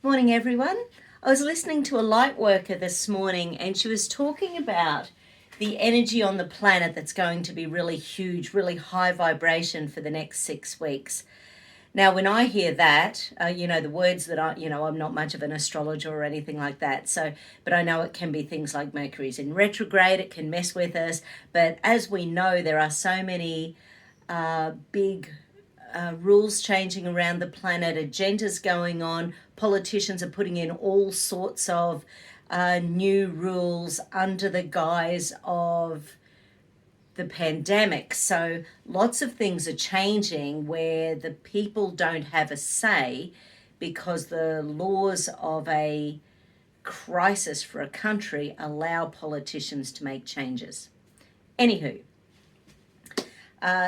Morning, everyone. I was listening to a light worker this morning, and she was talking about the energy on the planet that's going to be really huge, really high vibration for the next 6 weeks. Now, when I hear that, the words that I'm not much of an astrologer or anything like that. But I know it can be things like Mercury's in retrograde, it can mess with us. But as we know, there are so many big rules changing around the planet, agendas going on, politicians are putting in all sorts of new rules under the guise of the pandemic. So lots of things are changing where the people don't have a say because the laws of a crisis for a country allow politicians to make changes. Anywho,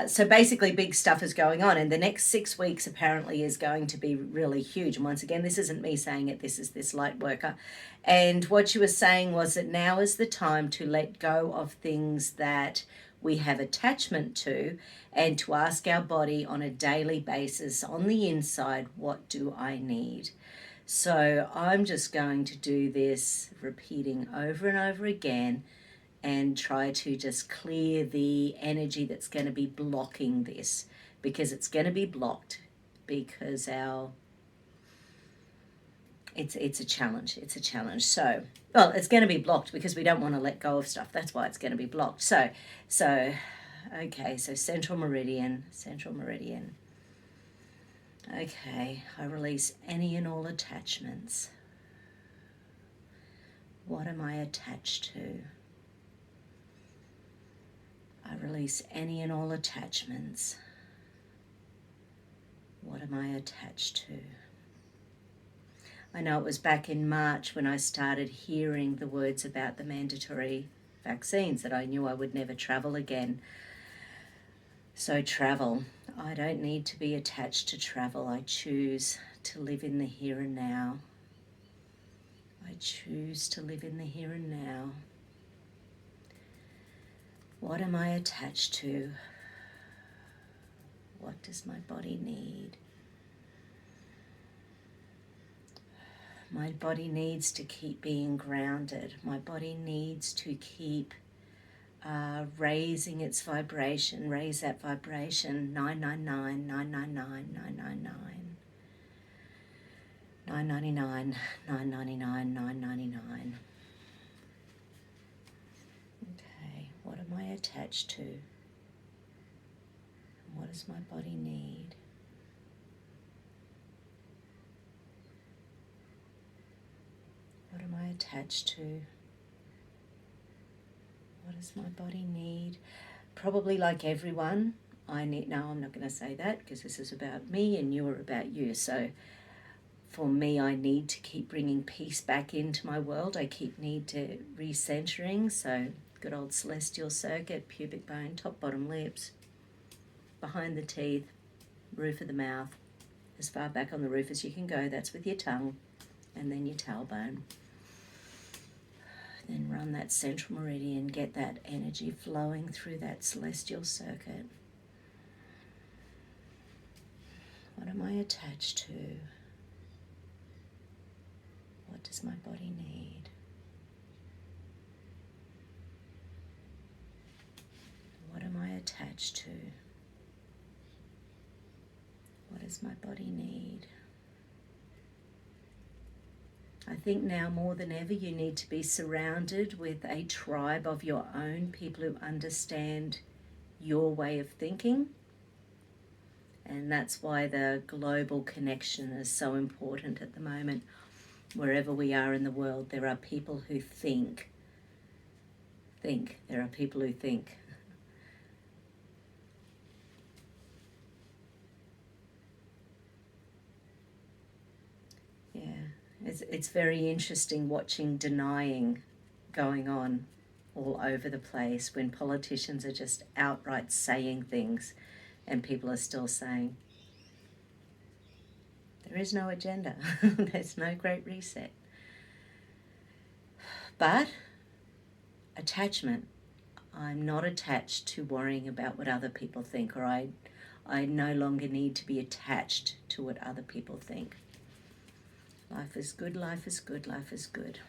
so basically, big stuff is going on, and the next 6 weeks apparently is going to be really huge. And once again, this isn't me saying it, this is this light worker. And what she was saying was that now is the time to let go of things that we have attachment to and to ask our body on a daily basis on the inside, what do I need? So I'm just going to do this, repeating over and over again, and try to just clear the energy that's going to be blocking this, because it's going to be blocked because it's a challenge. So, well, it's going to be blocked because we don't want to let go of stuff. That's why it's going to be blocked. So okay, so central meridian. Okay, I release any and all attachments. What am I attached to? I release any and all attachments. What am I attached to? I know it was back in March when I started hearing the words about the mandatory vaccines that I knew I would never travel again. So travel. I don't need to be attached to travel. I choose to live in the here and now. I choose to live in the here and now. What am I attached to? What does my body need? My body needs to keep being grounded. My body needs to keep raising its vibration. Raise that vibration. 999, 999, 999. 999, 999, 999. Okay, what am I attached to? What does my body need? What am I attached to? What does my body need? Probably like everyone, I'm not going to say that because this is about me and you are about you. So for me, I need to keep bringing peace back into my world. I need to recentering. So good old celestial circuit, pubic bone, top, bottom, lips, behind the teeth, roof of the mouth, as far back on the roof as you can go. That's with your tongue, and then your tailbone. Then run that central meridian, get that energy flowing through that celestial circuit. What am I attached to? What does my body need? What am I attached to? What does my body need? I think now more than ever you need to be surrounded with a tribe of your own, people who understand your way of thinking. And that's why the global connection is so important at the moment. Wherever we are in the world, there are people who think. There are people who think. It's very interesting watching denying going on all over the place when politicians are just outright saying things and people are still saying, there is no agenda, there's no great reset. But attachment, I'm not attached to worrying about what other people think, or I no longer need to be attached to what other people think. Life is good, life is good, life is good.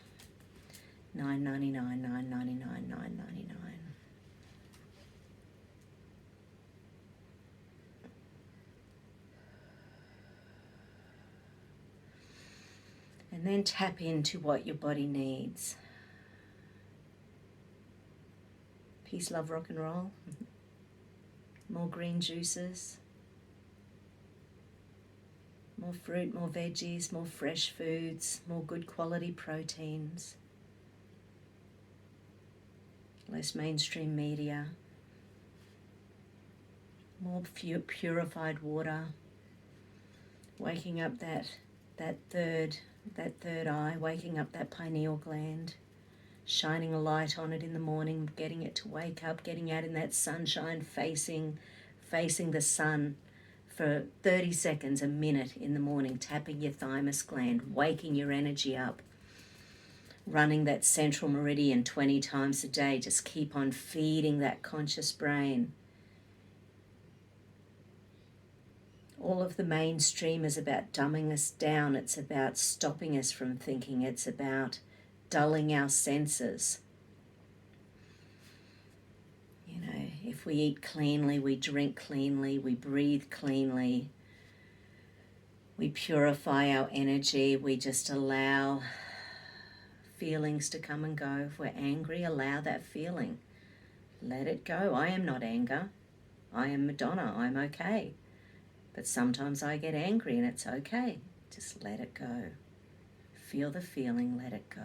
$9.99, $9.99, $9.99. And then tap into what your body needs. Peace, love, rock and roll. More green juices. More fruit, more veggies, more fresh foods, more good quality proteins. Less mainstream media. More purified water. Waking up that third eye, waking up that pineal gland, shining a light on it in the morning, getting it to wake up, getting out in that sunshine, facing the sun for 30 seconds, a minute in the morning, tapping your thymus gland, waking your energy up, running that central meridian 20 times a day. Just keep on feeding that conscious brain. All of the mainstream is about dumbing us down. It's about stopping us from thinking. It's about dulling our senses. You know, if we eat cleanly, we drink cleanly, we breathe cleanly, we purify our energy, we just allow feelings to come and go. If we're angry, allow that feeling. Let it go. I am not anger. I am Madonna. I'm okay. But sometimes I get angry and it's okay. Just let it go. Feel the feeling, let it go.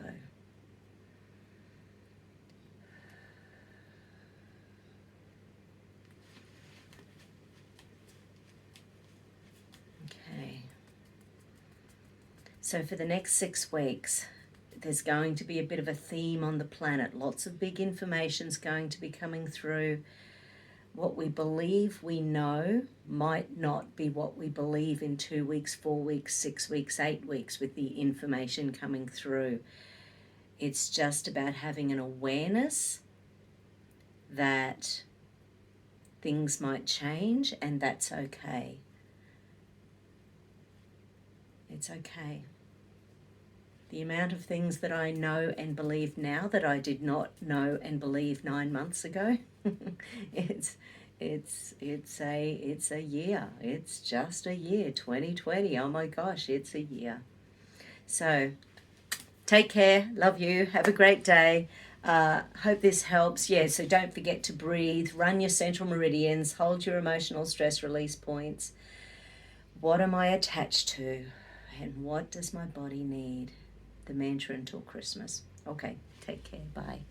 Okay. So for the next 6 weeks, there's going to be a bit of a theme on the planet. Lots of big information's going to be coming through. What we believe we know might not be what we believe in 2 weeks, 4 weeks, 6 weeks, 8 weeks with the information coming through. It's just about having an awareness that things might change, and that's okay. It's okay. The amount of things that I know and believe now that I did not know and believe 9 months ago, it's a year. It's just a year. 2020. Oh my gosh, it's a year. So take care. Love you. Have a great day. Hope this helps. Yeah, so don't forget to breathe, run your central meridians, hold your emotional stress release points. What am I attached to? And what does my body need? The mantra until Christmas. Okay, take care. Bye.